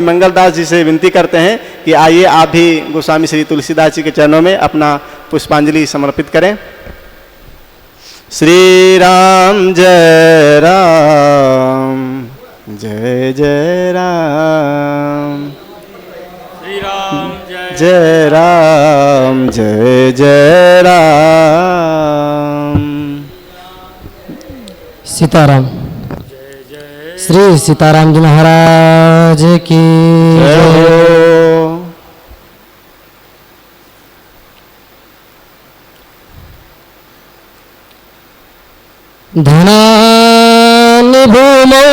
मंगलदास जी से विनती करते हैं कि आइए आप भी गोस्वामी श्री तुलसीदास जी के चरणों में अपना पुष्पांजलि समर्पित करें। श्री राम जय राम जय जय राम, श्री राम जय राम जय जय राम। सीताराम। श्री सीताराम जी महाराज की जय हो। धनानि भूमौ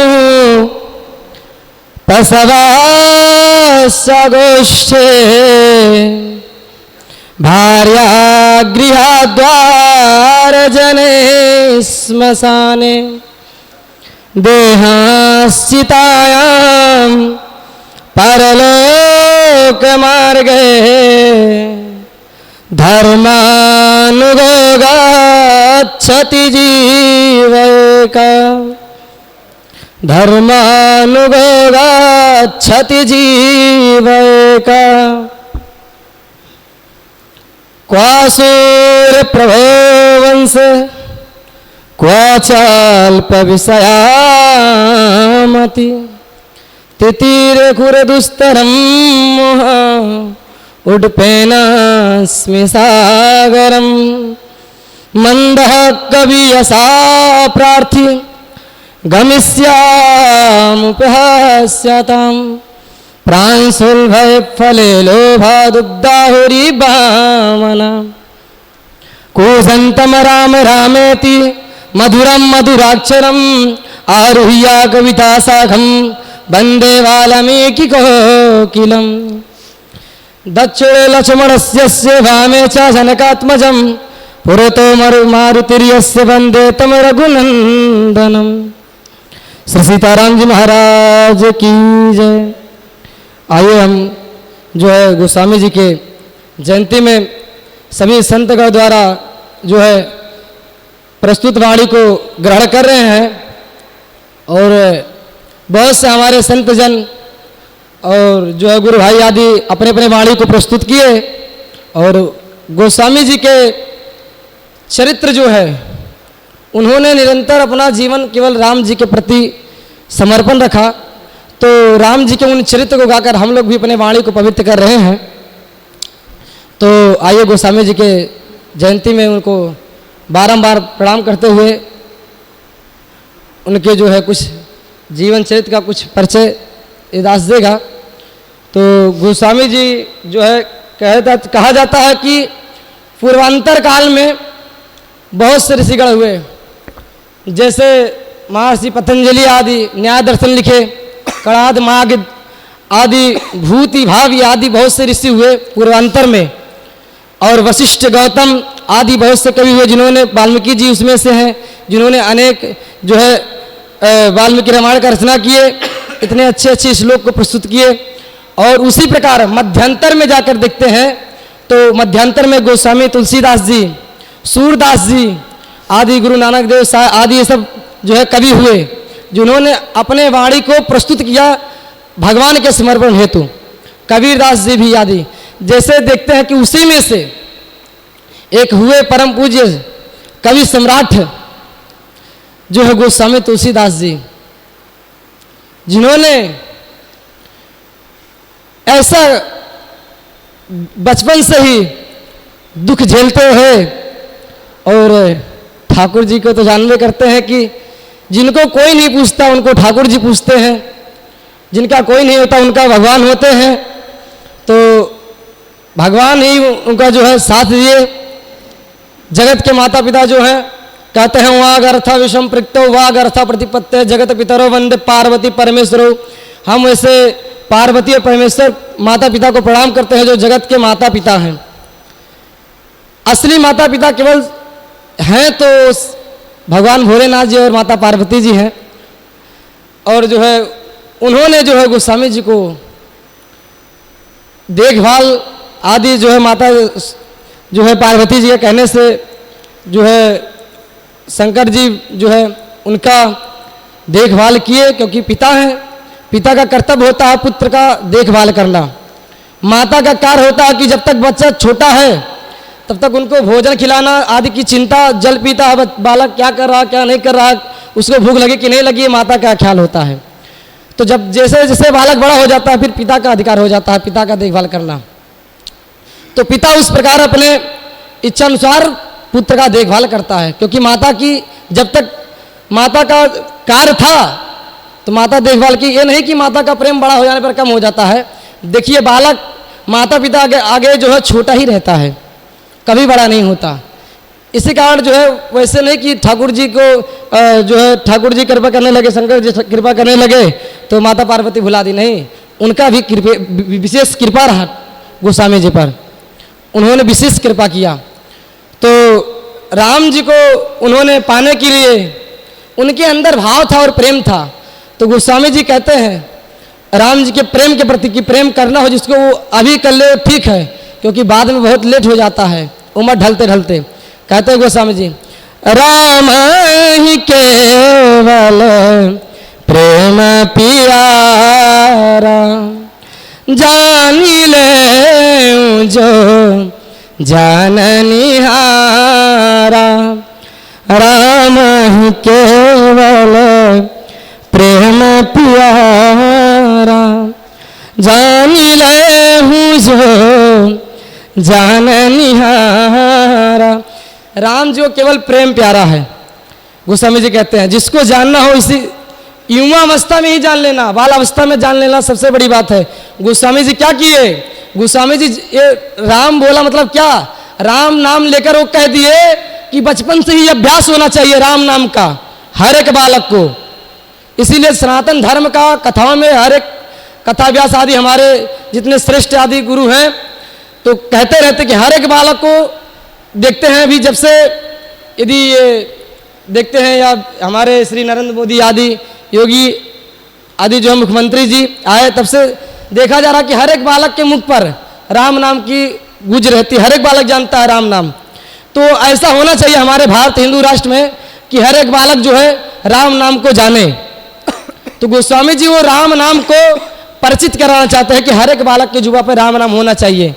प्रसवास्य गोष्ठे भार्या गृहाद्वारजने श्मशाने देहाश्चितायां परलोकमार्गे धर्मानुगो गच्छति जीवैका, धर्मानुगो गच्छति जीवैका। क्वासुर प्रभो वंश क्वाचाल्पविषयामति तितिरखुरदुस्तरं मोह उड्पेनास्मि सागरं। मंदः कवियसा प्रार्थी गमिष्यामुपहास्यताम् प्रांशुल्भय फले लोभादुग्धाहुरी भावना। कूजन्तम राम रामेति मधुरम मधुराक्षरम आरुह्य कविता साखम वंदे वाल्मीकि कोकिलम। दक्षिणे लक्ष्मणस्य वामे च जनकात्मजं पुरतो मारुतिर्यस्य वंदे तम रघुनंदनम। श्री सीताराम जी महाराज की जय। आइए हम जो है गोस्वामी जी के जयंती में सभी संतगण द्वारा जो है प्रस्तुत वाणी को ग्रहण कर रहे हैं और बहुत से हमारे संत जन और जो है गुरु भाई आदि अपने अपने वाणी को प्रस्तुत किए और गोस्वामी जी के चरित्र जो है उन्होंने निरंतर अपना जीवन केवल राम जी के प्रति समर्पण रखा। तो राम जी के उन चरित्र को गाकर हम लोग भी अपने वाणी को पवित्र कर रहे हैं। तो आइए गोस्वामी जी के जयंती में उनको बारंबार प्रणाम करते हुए उनके जो है कुछ जीवन चरित्र का कुछ परिचय दास देगा। तो गोस्वामी जी जो है कहा जाता है कि पूर्वांतर काल में बहुत से ऋषिगण हुए, जैसे महर्षि पतंजलि आदि न्याय दर्शन लिखे, कणाद माग आदि भूति भावी आदि बहुत से ऋषि हुए पूर्वांतर में। और वशिष्ठ गौतम आदि बहुत से कवि हुए जिन्होंने, वाल्मीकि जी उसमें से हैं जिन्होंने अनेक जो है वाल्मीकि रामायण का रचना किए, इतने अच्छे अच्छे श्लोक को प्रस्तुत किए। और उसी प्रकार मध्यांतर में जाकर देखते हैं तो मध्यांतर में गोस्वामी तुलसीदास जी, सूरदास जी आदि, गुरु नानक देव साहब आदि ये सब जो है कवि हुए जिन्होंने अपने वाणी को प्रस्तुत किया भगवान के समर्पण हेतु। कबीरदास जी भी आदि, जैसे देखते हैं कि उसी में से एक हुए परम पूज्य कवि सम्राट जो है गोस्वामी तुलसीदास जी, जिन्होंने ऐसा बचपन से ही दुख झेलते हुए, और ठाकुर जी को तो जानवे करते हैं कि जिनको कोई नहीं पूछता उनको ठाकुर जी पूछते हैं, जिनका कोई नहीं होता उनका भगवान होते हैं। तो भगवान ही उनका जो है साथ दिए। जगत के माता पिता जो हैं कहते हैं वाग अर्थ विषम प्रक्तो वाग अर्थ प्रतिपत्ति जगत पितरो वंदे पार्वती परमेश्वरो। हम वैसे पार्वती और परमेश्वर माता पिता को प्रणाम करते हैं जो जगत के माता पिता हैं। असली माता पिता केवल हैं तो भगवान भोलेनाथ जी और माता पार्वती जी हैं। और जो है उन्होंने जो है गोस्वामी जी को देखभाल आदि जो है माता जो है पार्वती जी के कहने से जो है शंकर जी जो है उनका देखभाल किए, क्योंकि पिता हैं पिता का कर्तव्य होता है पुत्र का देखभाल करना। माता का कार्य होता है कि जब तक बच्चा छोटा है तब तक उनको भोजन खिलाना आदि की चिंता, जल पीता है बालक क्या कर रहा क्या नहीं कर रहा, उसको भूख लगी कि नहीं लगी, माता का ख्याल होता है। तो जब जैसे जैसे बालक बड़ा हो जाता है फिर पिता का अधिकार हो जाता है पिता का देखभाल करना। तो पिता उस प्रकार अपने इच्छा अनुसार पुत्र का देखभाल करता है, क्योंकि माता की जब तक माता का कार्य था तो माता देखभाल की। ये नहीं कि माता का प्रेम बड़ा हो जाने पर कम हो जाता है। देखिए बालक माता पिता आगे जो है छोटा ही रहता है, कभी बड़ा नहीं होता। इसी कारण जो है वैसे नहीं कि ठाकुर जी को जो है ठाकुर जी कृपा करने लगे, शंकर जी कृपा करने लगे तो माता पार्वती भुला दी, नहीं, उनका भी विशेष कृपा रहा गोस्वामी जी पर, उन्होंने विशेष कृपा किया। तो राम जी को उन्होंने पाने के लिए उनके अंदर भाव था और प्रेम था। तो गोस्वामी जी कहते हैं राम जी के प्रेम के प्रति कि प्रेम करना हो जिसको वो अभी कर ले ठीक है, क्योंकि बाद में बहुत लेट हो जाता है उम्र ढलते ढलते। कहते हैं गोस्वामी जी, राम ही केवल प्रेम पियारा, जानी ले जो जाननिहारा, राम ही केवल प्रेम प्यारा, जानी ले हूँ जो जाननिहारा। राम जो केवल प्रेम प्यारा है, गोस्वामी जी कहते हैं जिसको जानना हो इसी युवा अवस्था में ही जान लेना, बाल अवस्था में जान लेना सबसे बड़ी बात है। गोस्वामी जी क्या किए, गोस्वामी जी ये राम बोला मतलब क्या, राम नाम लेकर वो कह दिए कि बचपन से ही अभ्यास होना चाहिए राम नाम का हर एक बालक को। इसीलिए सनातन धर्म का कथाओं में हर एक कथा व्यास आदि हमारे जितने श्रेष्ठ आदि गुरु हैं तो कहते रहते कि हर एक बालक को देखते हैं भी, जब से यदि ये देखते हैं या हमारे श्री नरेंद्र मोदी आदि योगी आदि जो मुख्यमंत्री जी आए तब से देखा जा रहा कि हर एक बालक के मुख पर राम नाम की गूंज रहती, हर एक बालक जानता है राम नाम। तो ऐसा होना चाहिए हमारे भारत हिंदू राष्ट्र में कि हर एक बालक जो है राम नाम को जाने। तो गोस्वामी जी वो राम नाम को परिचित कराना चाहते हैं कि हर एक बालक के जुबा पर राम नाम होना चाहिए।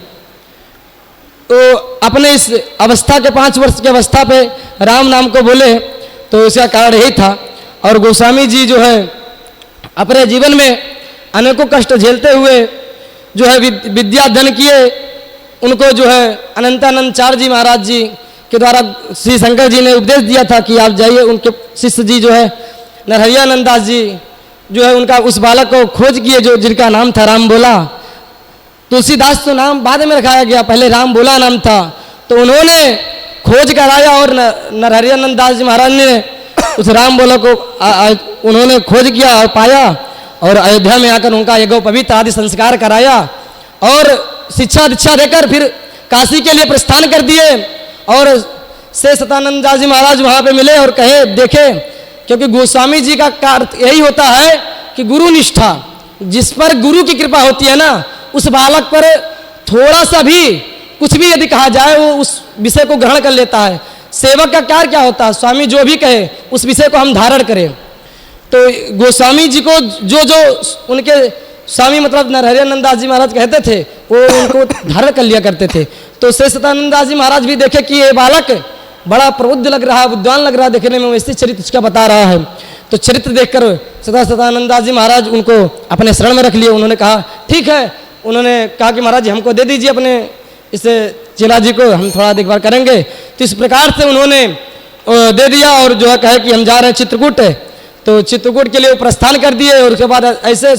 तो अपने इस अवस्था के 5 वर्ष की अवस्था पे राम नाम को बोले तो इसका कारण यही था। और गोस्वामी जी जो है अपने जीवन में अनेकों कष्ट झेलते हुए जो है विद्या धन किए, उनको जो है अनंतानंद चार जी महाराज जी के द्वारा श्री शंकर जी ने उपदेश दिया था कि आप जाइए, उनके शिष्य जी जो है नरहरियानंद दास जी जो है उनका उस बालक को खोज किए जो जिनका नाम था राम बोला। तुलसीदास तो नाम बाद में रखाया गया, पहले राम बोला नाम था। तो उन्होंने खोज कराया और नरहरियानंद दास जी महाराज ने उस राम बोला को उन्होंने खोज किया और पाया और अयोध्या में आकर उनका यज्ञोपवीत आदि संस्कार कराया और शिक्षा दीक्षा देकर फिर काशी के लिए प्रस्थान कर दिए। और से सतानंद दास जी महाराज वहाँ पे मिले और कहे देखे, क्योंकि गोस्वामी जी का कार्य यही होता है कि गुरु निष्ठा, जिस पर गुरु की कृपा होती है ना उस बालक पर थोड़ा सा भी कुछ भी यदि कहा जाए वो उस विषय को ग्रहण कर लेता है। सेवक का कार्य क्या होता है, स्वामी जो भी कहे उस विषय को हम धारण करें। तो गोस्वामी जी को जो जो उनके स्वामी मतलब नरहरियानंद दास जी महाराज कहते थे वो उनको धारण कर लिया करते थे। तो श्री सतानंद दास जी महाराज भी देखे कि ये बालक बड़ा प्रबुद्ध लग रहा है, विद्वान लग रहा है, देखने में वैसे चरित्र उसका बता रहा है। तो चरित्र देखकर सतानंद दास जी महाराज उनको अपने शरण में रख लिए। उन्होंने कहा ठीक है, उन्होंने कहा कि महाराज जी हमको दे दीजिए अपने इस चेला जी को, हम थोड़ा देखभाल करेंगे। तो इस प्रकार से उन्होंने दे दिया और जो है कहे कि हम जा रहे हैं चित्रकूट। तो चित्रकूट के लिए वो प्रस्थान कर दिए और उसके बाद ऐसे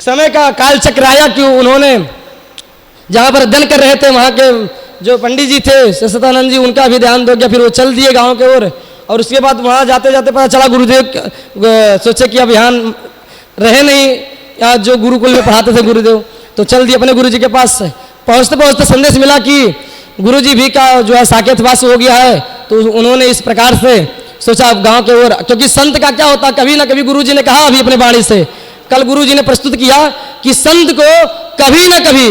समय का काल चक्र आया कि उन्होंने जहाँ पर अध्ययन कर रहे थे वहाँ के जो पंडित जी थे सतानंद जी उनका भी ध्यान दो गया, फिर वो चल दिए गाँव के ओर। और उसके बाद वहाँ जाते जाते पता चला गुरुदेव सोचे कि अब यहाँ रहे नहीं, या जो गुरुकुल में पढ़ाते थे गुरुदेव, तो चल दिए अपने गुरु जी के पास। पहुँचते पहुँचते संदेश मिला कि गुरु जी भी का जो है साकेतवास हो गया है। तो उन्होंने इस प्रकार से सोचा गांव के ओर, क्योंकि संत का क्या होता कभी ना कभी गुरु जी ने कहा अभी अपने वाणी से, कल गुरु जी ने प्रस्तुत किया कि संत को कभी ना कभी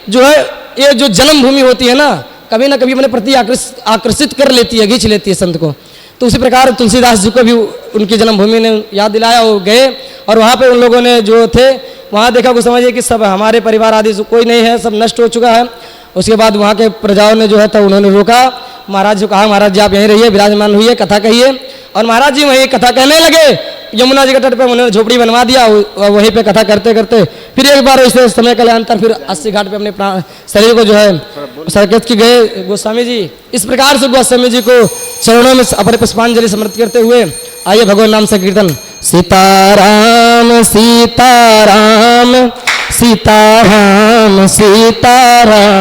जो है ये जो जन्मभूमि होती है ना कभी ना कभी अपने प्रति आकर्षित कर लेती है, खींच लेती है संत को। तो उसी प्रकार तुलसीदास जी को भी उनकी जन्मभूमि ने याद दिलाया, वो गए और वहाँ पे उन लोगों ने जो थे वहाँ देखा को समझिए कि सब हमारे परिवार आदि कोई नहीं है, सब नष्ट हो चुका है। उसके बाद वहाँ के प्रजाओं ने जो है तो उन्होंने रोका, महाराज जी को कहा महाराज जी आप यहीं रहिए, विराजमान हुई है, कथा कहिए। और महाराज जी वहीं कथा कहने लगे, यमुना जी के तट पे उन्होंने झोपड़ी बनवा दिया, वहीं पे कथा करते करते फिर एक बार इसे समय के अंतर फिर 80 घाट पे अपने शरीर को जो है सरकेत की गए गोस्वामी जी। इस प्रकार से गोस्वामी जी को चरणों में अपने पुष्पांजलि समर्पित करते हुए आइए भगवान नाम से कीर्तन। सीताराम सीताराम सीताराम सीताराम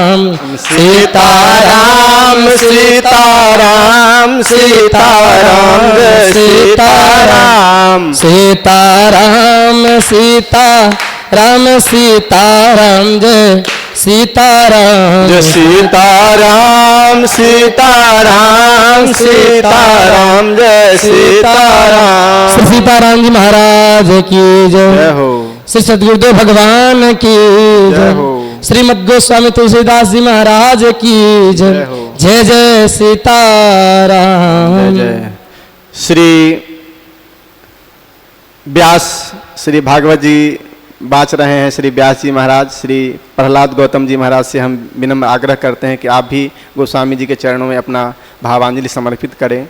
सीताराम सीताराम सीताराम जय सीताराम सीताराम सीताराम सीताराम जय सीताराम जय सीताराम सीताराम सीताराम जय सीताराम। श्री सीताराम जी महाराज की जय जय हो। श्री सद्गुरुदेव भगवान की जय जय हो। श्रीमद गोस्वामी तुलसीदास जी महाराज की जय जय हो। जय जय सीताराम। जय जय। श्री व्यास श्री भागवत जी बाच रहे हैं, श्री व्यास जी महाराज श्री प्रहलाद गौतम जी महाराज से हम विनम्र आग्रह करते हैं कि आप भी गोस्वामी जी के चरणों में अपना भावांजलि समर्पित करें।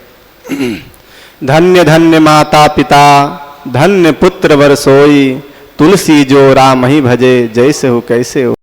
धन्य धन्य माता पिता धन्य पुत्र वर सोई, तुलसी जो राम ही भजे, जैसे हो कैसे हो।